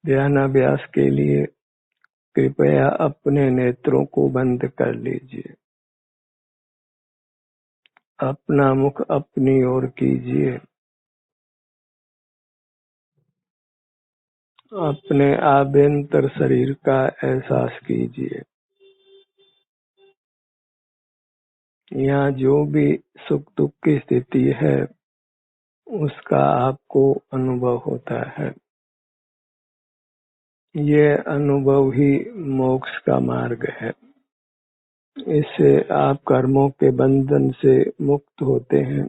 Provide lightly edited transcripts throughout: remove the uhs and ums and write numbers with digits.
ध्यानाभ्यास के लिए कृपया अपने नेत्रों को बंद कर लीजिए। अपना मुख अपनी ओर कीजिए। अपने आभ्यंतर शरीर का एहसास कीजिए। यहाँ जो भी सुख दुख की स्थिति है उसका आपको अनुभव होता है। ये अनुभव ही मोक्ष का मार्ग है। इससे आप कर्मों के बंधन से मुक्त होते हैं,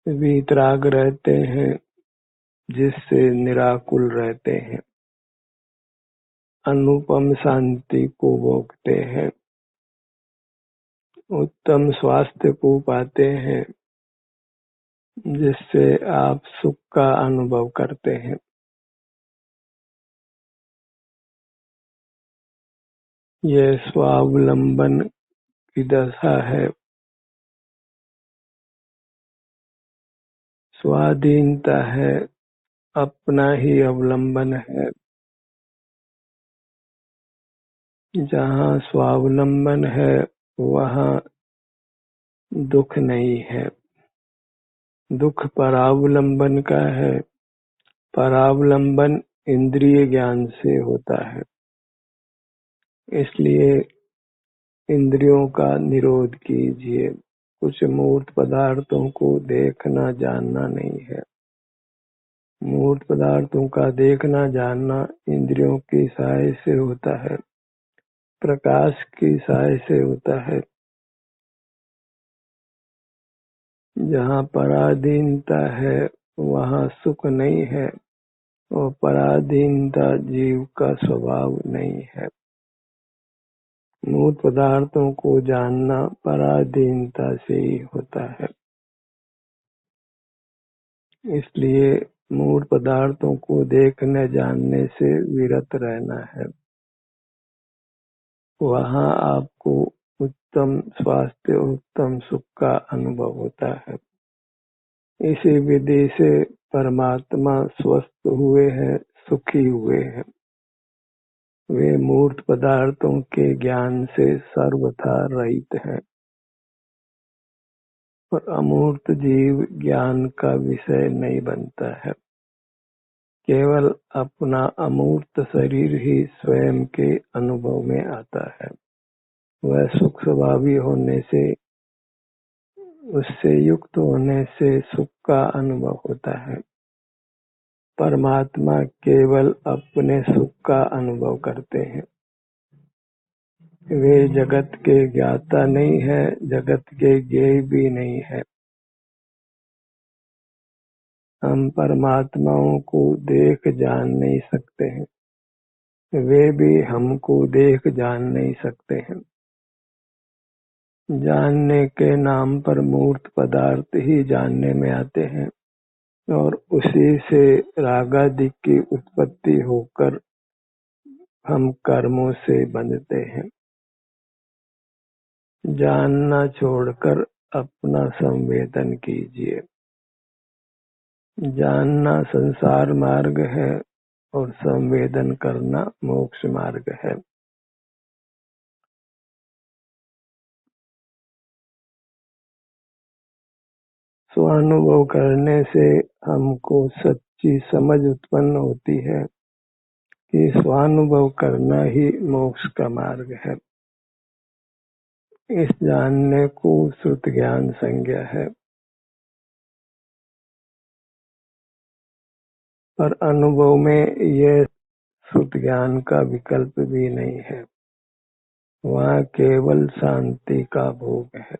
वीतराग रहते हैं, जिससे निराकुल रहते हैं, अनुपम शांति को भोगते हैं, उत्तम स्वास्थ्य को पाते हैं, जिससे आप सुख का अनुभव करते हैं। यह स्वावलंबन की दशा है। स्वाधीनता है, अपना ही अवलंबन है। जहाँ स्वावलंबन है वहाँ दुख नहीं है। दुख परावलंबन का है। परावलंबन इंद्रिय ज्ञान से होता है। इसलिए इंद्रियों का निरोध कीजिए। कुछ मूर्त पदार्थों को देखना जानना नहीं है। मूर्त पदार्थों का देखना जानना इंद्रियों की सहाय से होता है, प्रकाश की सहाय से होता है। जहाँ पराधीनता है वहाँ सुख नहीं है, और पराधीनता जीव का स्वभाव नहीं है। मूर्त पदार्थों को जानना पराधीनता से ही होता है। इसलिए मूर्त पदार्थों को देखने जानने से विरत रहना है। वहाँ आपको उत्तम स्वास्थ्य, उत्तम सुख का अनुभव होता है। इसी विधि से परमात्मा स्वस्थ हुए हैं, सुखी हुए हैं। वे मूर्त पदार्थों के ज्ञान से सर्वथा रहित हैं, और अमूर्त जीव ज्ञान का विषय नहीं बनता है। केवल अपना अमूर्त शरीर ही स्वयं के अनुभव में आता है। वह सुख स्वभावी होने से, उससे युक्त होने से सुख का अनुभव होता है। परमात्मा केवल अपने सुख का अनुभव करते हैं। वे जगत के ज्ञाता नहीं है, जगत के ज्ञेय भी नहीं है। हम परमात्माओं को देख जान नहीं सकते हैं, वे भी हमको देख जान नहीं सकते हैं। जानने के नाम पर मूर्त पदार्थ ही जानने में आते हैं, और उसी से रागादि की उत्पत्ति होकर हम कर्मों से बंधते हैं। जानना छोड़कर अपना संवेदन कीजिए। जानना संसार मार्ग है और संवेदन करना मोक्ष मार्ग है। स्वानुभव करने से हमको सच्ची समझ उत्पन्न होती है कि स्वानुभव करना ही मोक्ष का मार्ग है। इस जानने को श्रुत ज्ञान संज्ञा है। पर अनुभव में यह श्रुत ज्ञान का विकल्प भी नहीं है। वहाँ केवल शांति का भोग है।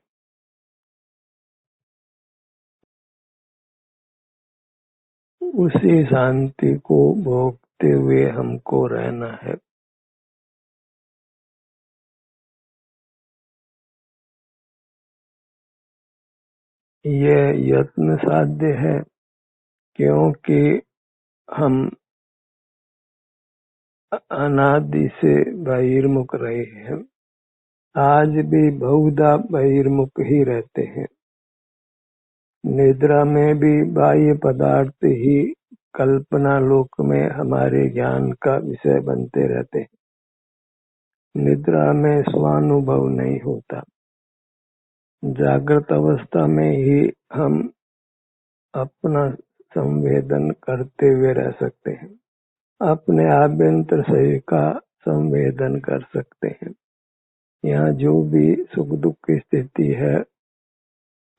उसी शांति को भोगते हुए हमको रहना है। यह यत्न साध्य है, क्योंकि हम अनादि से बहिर्मुख रहे हैं। आज भी बहुधा बहिर्मुख ही रहते हैं। निद्रा में भी बाह्य पदार्थ ही कल्पना लोक में हमारे ज्ञान का विषय बनते रहते हैं। निद्रा में स्वानुभव नहीं होता। जागृत अवस्था में ही हम अपना संवेदन करते हुए रह सकते हैं, अपने आभ्यंतर शरीर का संवेदन कर सकते हैं। यहाँ जो भी सुख दुख की स्थिति है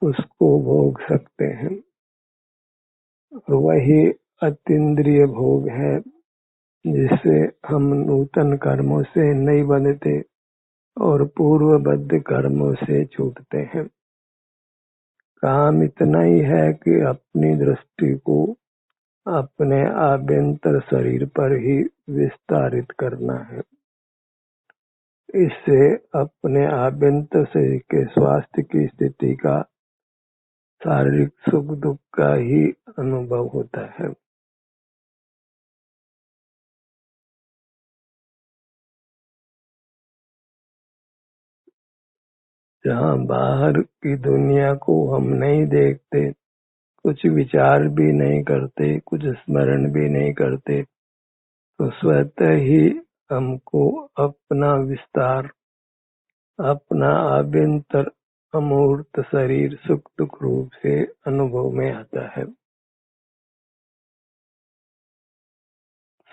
उसको भोग सकते हैं। वही अतीन्द्रिय भोग है जिससे हम नूतन कर्मों से नहीं बंधते और पूर्वबद्ध कर्मों से छूटते हैं। काम इतना ही है कि अपनी दृष्टि को अपने आभ्यंतर शरीर पर ही विस्तारित करना है। इससे अपने आभ्यंतर शरीर के स्वास्थ्य की स्थिति का शारीरिक सुख दुख का ही अनुभव होता है। जहाँ बाहर की दुनिया को हम नहीं देखते, कुछ विचार भी नहीं करते, कुछ स्मरण भी नहीं करते, तो स्वतः ही हमको अपना विस्तार, अपना आभ्यंतर अमूर्त शरीर सुख दुख रूप से अनुभव में आता है।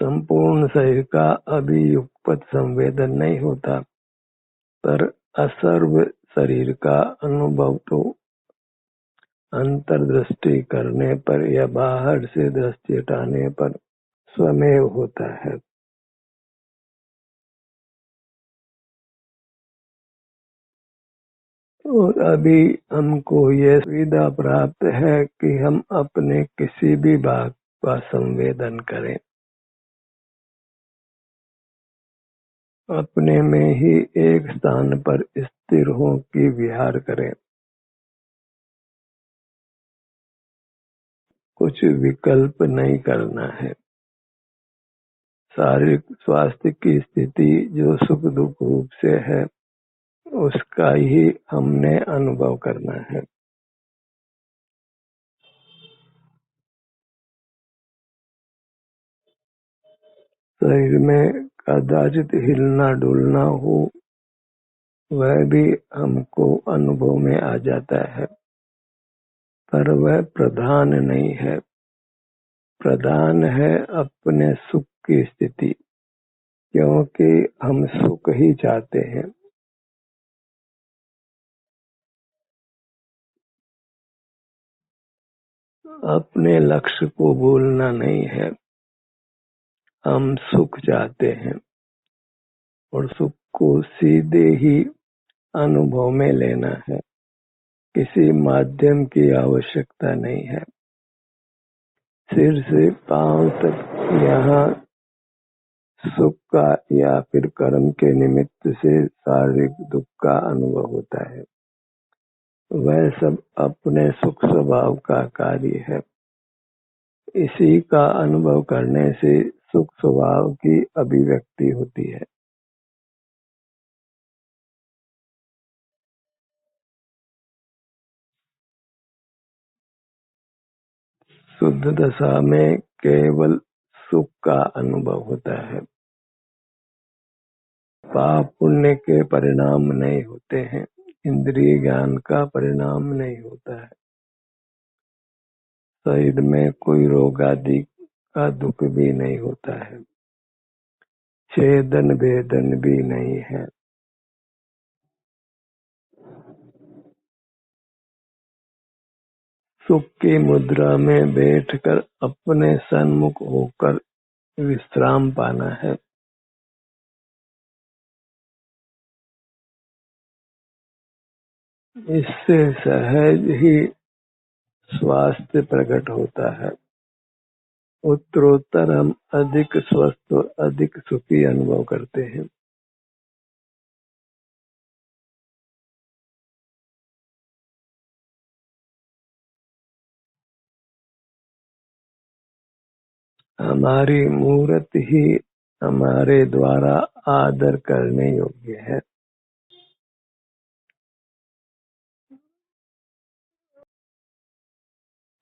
संपूर्ण शरीर का अभी युगपत संवेदन नहीं होता, पर असर्व शरीर का अनुभव तो अंतर्दृष्टि करने पर या बाहर से दृष्टि हटाने पर स्वमेव होता है। और अभी हमको यह सुविधा प्राप्त है कि हम अपने किसी भी भाग का संवेदन करें, अपने में ही एक स्थान पर स्थिर हो कि विहार करें। कुछ विकल्प नहीं करना है। शारीरिक स्वास्थ्य की स्थिति जो सुख दुख रूप से है उसका ही हमने अनुभव करना है। शरीर में कदाचित हिलना डुलना हो, वह भी हमको अनुभव में आ जाता है, पर वह प्रधान नहीं है। प्रधान है अपने सुख की स्थिति, क्योंकि हम सुख ही चाहते हैं। अपने लक्ष्य को भूलना नहीं है। हम सुख चाहते हैं और सुख को सीधे ही अनुभव में लेना है। किसी माध्यम की आवश्यकता नहीं है। सिर से पांव तक यहाँ सुख का या फिर कर्म के निमित्त से शारीरिक दुख का अनुभव होता है। वह सब अपने सुख स्वभाव का कार्य है। इसी का अनुभव करने से सुख स्वभाव की अभिव्यक्ति होती है। शुद्ध दशा में केवल सुख का अनुभव होता है। पाप पुण्य के परिणाम नहीं होते हैं, इंद्रिय ज्ञान का परिणाम नहीं होता है। शरीर में कोई रोग आदि का दुख भी नहीं होता है, छेदन भेदन भी नहीं है। सुख की मुद्रा में बैठकर अपने सन्मुख होकर विश्राम पाना है। इससे सहज ही स्वास्थ्य प्रकट होता है। उत्तरोत्तर हम अधिक स्वस्थ और अधिक सुखी अनुभव करते हैं। हमारी मूर्त ही हमारे द्वारा आदर करने योग्य है।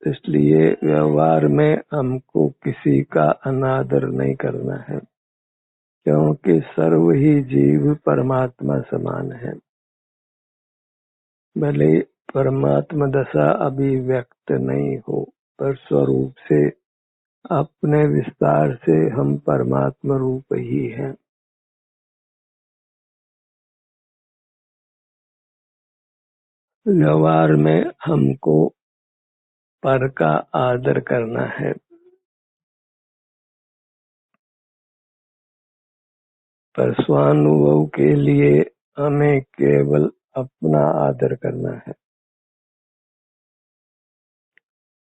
इसलिए व्यवहार में हमको किसी का अनादर नहीं करना है, क्योंकि सर्व ही जीव परमात्मा समान है। भले परमात्मा दशा अभी व्यक्त नहीं हो, पर स्वरूप से अपने विस्तार से हम परमात्मा रूप ही हैं। व्यवहार में हमको पर का आदर करना है, पर स्वानुभव के लिए हमें केवल अपना आदर करना है।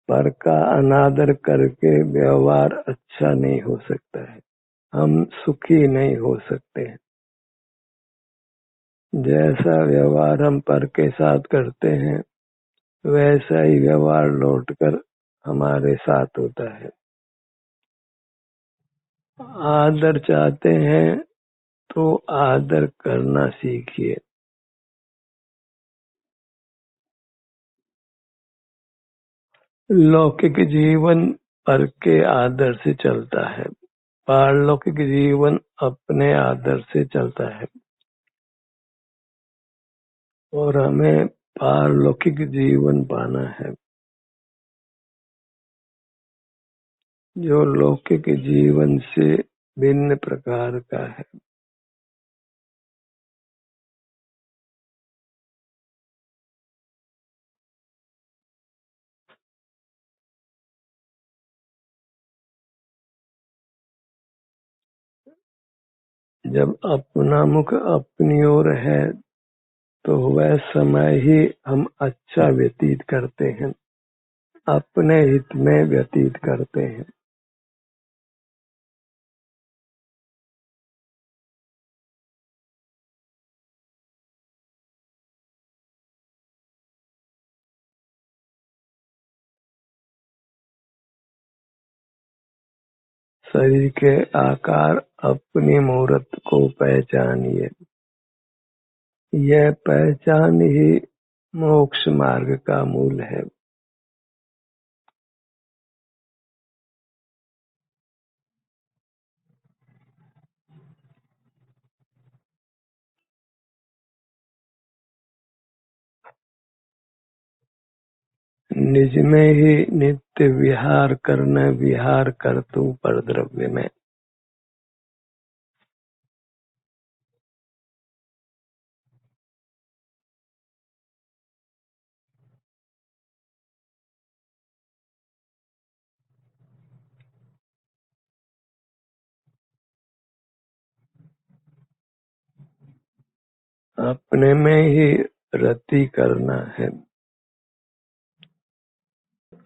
पर का अनादर करके व्यवहार अच्छा नहीं हो सकता है, हम सुखी नहीं हो सकते हैं। जैसा व्यवहार हम पर के साथ करते हैं, वैसा ही व्यवहार लौटकर हमारे साथ होता है। आदर चाहते हैं तो आदर करना सीखिए। लौकिक जीवन पर के आदर से चलता है, पारलौकिक जीवन अपने आदर से चलता है, और हमें पारलौकिक जीवन पाना है जो लौकिक जीवन से भिन्न प्रकार का है। जब अपना मुख अपनी ओर है तो वह समय ही हम अच्छा व्यतीत करते हैं, अपने हित में व्यतीत करते हैं। शरीर के आकार अपनी मूर्त को पहचानिए। यह पहचान ही मोक्ष मार्ग का मूल है। निज में ही नित्य विहार करना, विहार कर तू पर द्रव्य में। अपने में ही रति करना है,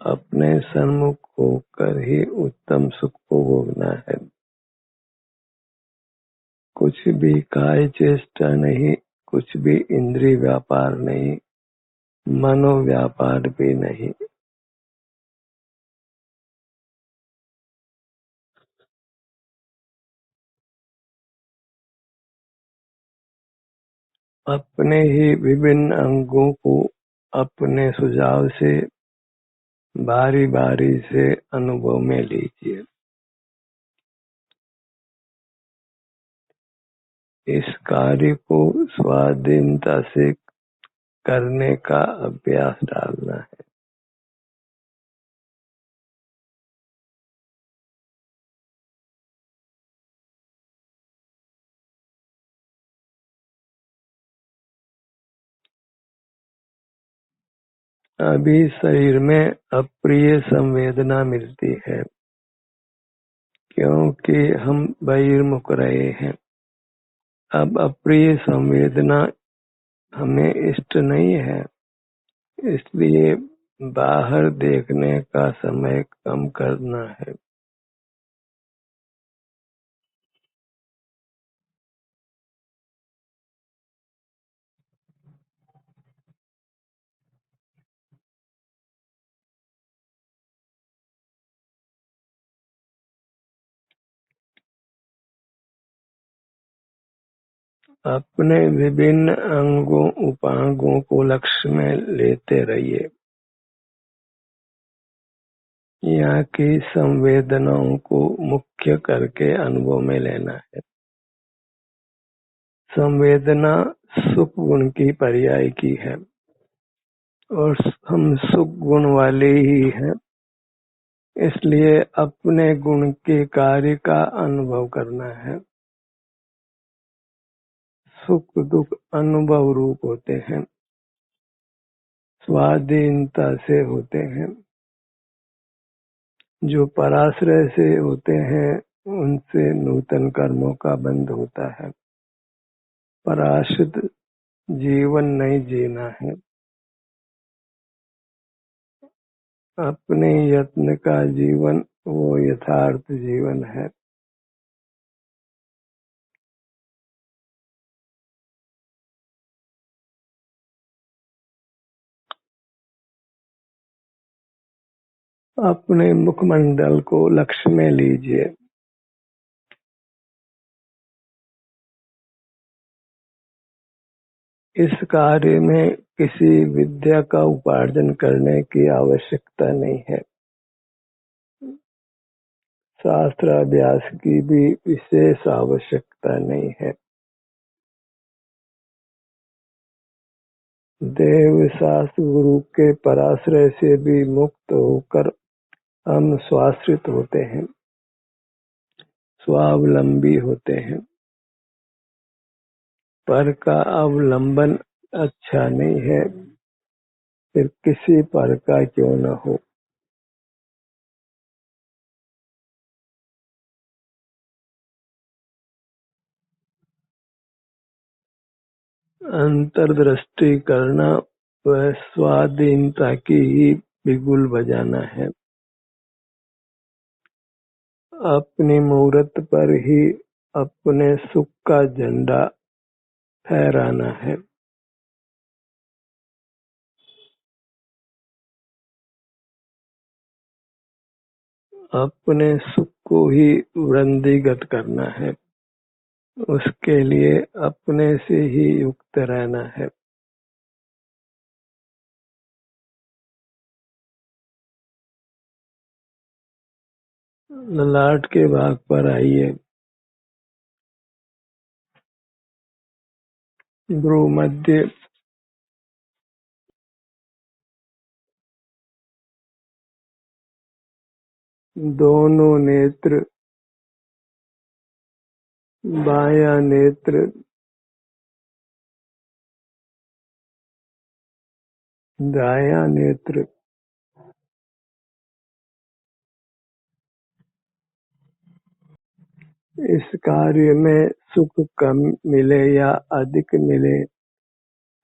अपने सन्मुख होकर ही उत्तम सुख को भोगना है। कुछ भी काय चेष्टा नहीं, कुछ भी इंद्रिय व्यापार नहीं, मनो व्यापार भी नहीं। अपने ही विभिन्न अंगों को अपने सुझाव से बारी बारी से अनुभव में लीजिए। इस कार्य को स्वाधीनता से करने का अभ्यास डालना है। अभी शरीर में अप्रिय संवेदना मिलती है, क्योंकि हम बहिर्मुख रहे हैं। अब अप्रिय संवेदना हमें इष्ट नहीं है, इसलिए बाहर देखने का समय कम करना है। अपने विभिन्न अंगों उपांगों को लक्ष्य में लेते रहिए। यहाँ की संवेदनाओं को मुख्य करके अनुभव में लेना है। संवेदना सुख गुण की पर्याय की है और हम सुख गुण वाले ही हैं, इसलिए अपने गुण के कार्य का अनुभव करना है। सुख दुख अनुभव रूप होते हैं, स्वाधीनता से होते हैं। जो पराश्रय से होते हैं उनसे नूतन कर्मों का बंध होता है। पराश्रित जीवन नहीं जीना है, अपने यत्न का जीवन वो यथार्थ जीवन है। अपने मुखमंडल को लक्ष्य में लीजिए। इस कार्य में किसी विद्या का उपार्जन करने की आवश्यकता नहीं है, शास्त्र अभ्यास की भी विशेष आवश्यकता नहीं है। देव शास्त्र गुरु के पराश्रय से भी मुक्त होकर हम स्वाश्रित होते हैं, स्वावलंबी होते हैं। पर का अवलंबन अच्छा नहीं है, फिर किसी पर का क्यों न हो। अंतर्दृष्टि करना वह स्वाधीनता की ही बिगुल बजाना है। अपनी मूरत पर ही अपने सुख का झंडा फहराना है। अपने सुख को ही वृद्धिगत करना है, उसके लिए अपने से ही युक्त रहना है। ललाट के भाग पर आइए। भ्रूमध्य, दोनों नेत्र, बायां नेत्र, दायां नेत्र, इस कार्य में सुख कम मिले या अधिक मिले,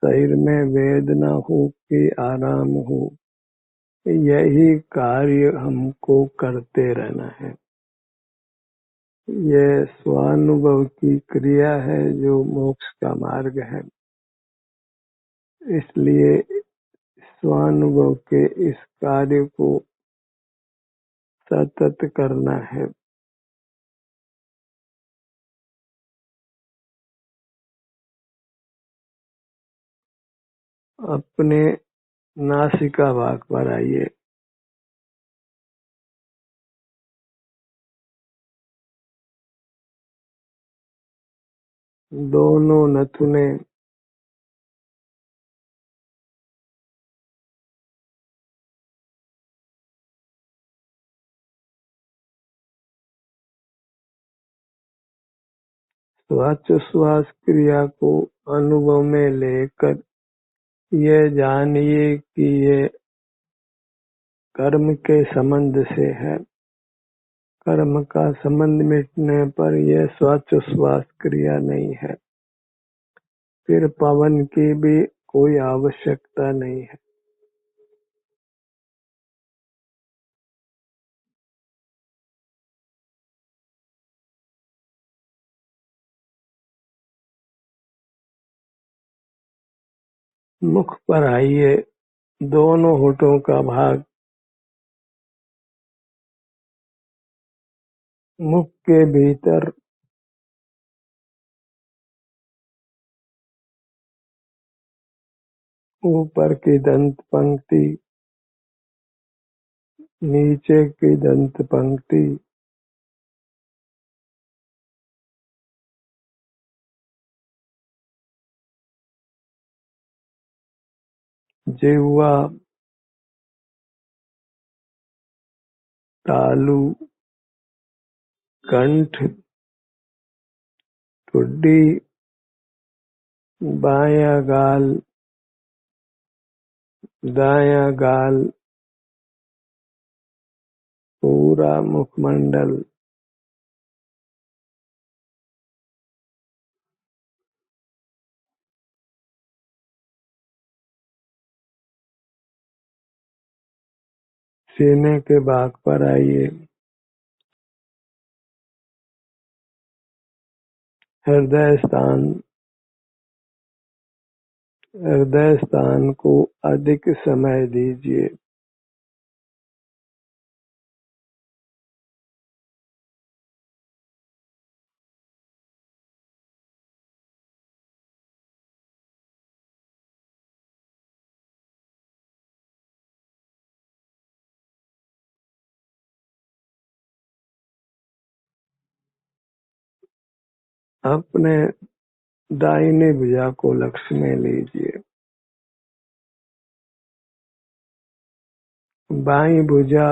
शरीर में वेदना हो कि आराम हो, यही कार्य हमको करते रहना है। यह स्वानुभव की क्रिया है जो मोक्ष का मार्ग है। इसलिए स्वानुभव के इस कार्य को सतत करना है। अपने नासिका भाग पर आइए। दोनों नथुने, श्वासोच्छ्वास क्रिया को अनुभव में लेकर यह जानिए कि ये कर्म के संबंध से है। कर्म का संबंध मिटने पर यह श्वासोच्छ्वास क्रिया नहीं है, फिर पवन की भी कोई आवश्यकता नहीं है। मुख पर आइए। दोनों होठों का भाग मुख के भीतर, ऊपर की दंत पंक्ति, नीचे की दंत पंक्ति जिह्वा, तालू, कंठ, ठुड्डी, बायां गाल, दायां गाल, पूरा मुखमंडल, सीने के भाग पर आइए। हृदय स्थान को अधिक समय दीजिए। अपने दाहिनी भुजा को लक्ष्य में लीजिए। बाईं भुजा,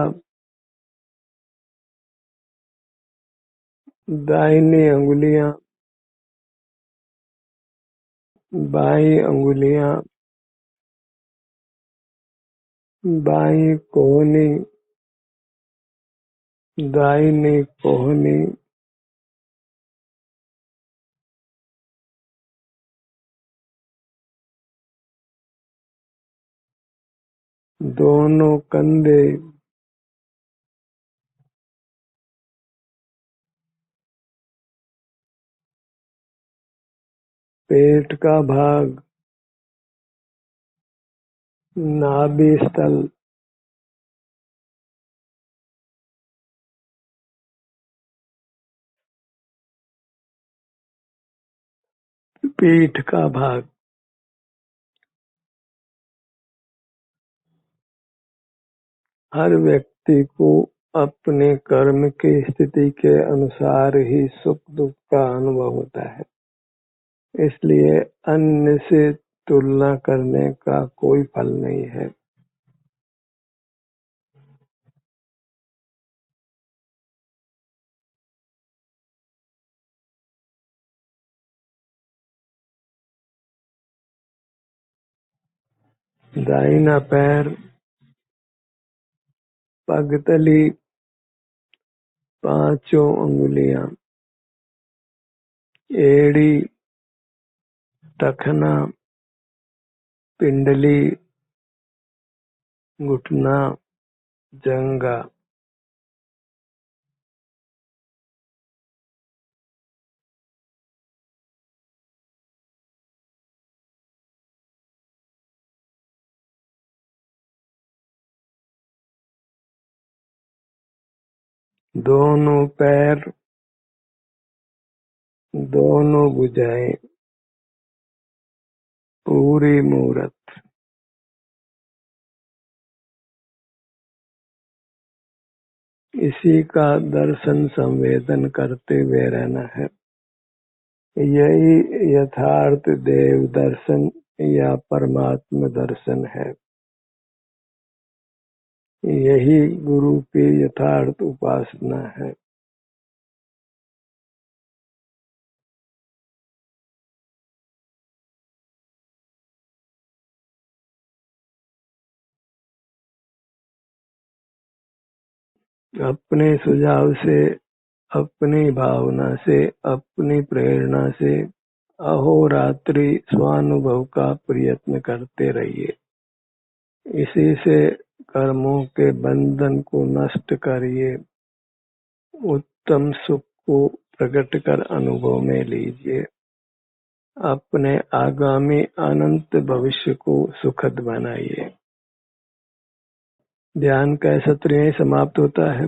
दाहिनी अंगुलियां, बाईं अंगुलियां, बाईं कोहनी, दाहिनी कोहनी, दोनों कंधे, पेट का भाग, नाभि स्थल, पीठ का भाग। हर व्यक्ति को अपने कर्म की स्थिति के अनुसार ही सुख दुख का अनुभव होता है, इसलिए अन्य से तुलना करने का कोई फल नहीं है। दाहिना पैर, पगतली, पांचों अंगुलियां, एड़ी, टखना, पिंडली, घुटना, जंघा। दोनों पैर, दोनों भुजाएं, पूरी मूरत। इसी का दर्शन संवेदन करते हुए रहना है। यही यथार्थ देव दर्शन या परमात्म दर्शन है। यही गुरु की यथार्थ उपासना है। अपने सुझाव से, अपनी भावना से, अपनी प्रेरणा से अहोरात्रि स्वानुभव का प्रयत्न करते रहिए। इसी से कर्मों के बंधन को नष्ट करिए, उत्तम सुख को प्रकट कर अनुभव में लीजिए, अपने आगामी अनंत भविष्य को सुखद बनाइए। ध्यान का सत्र यहीं समाप्त होता है।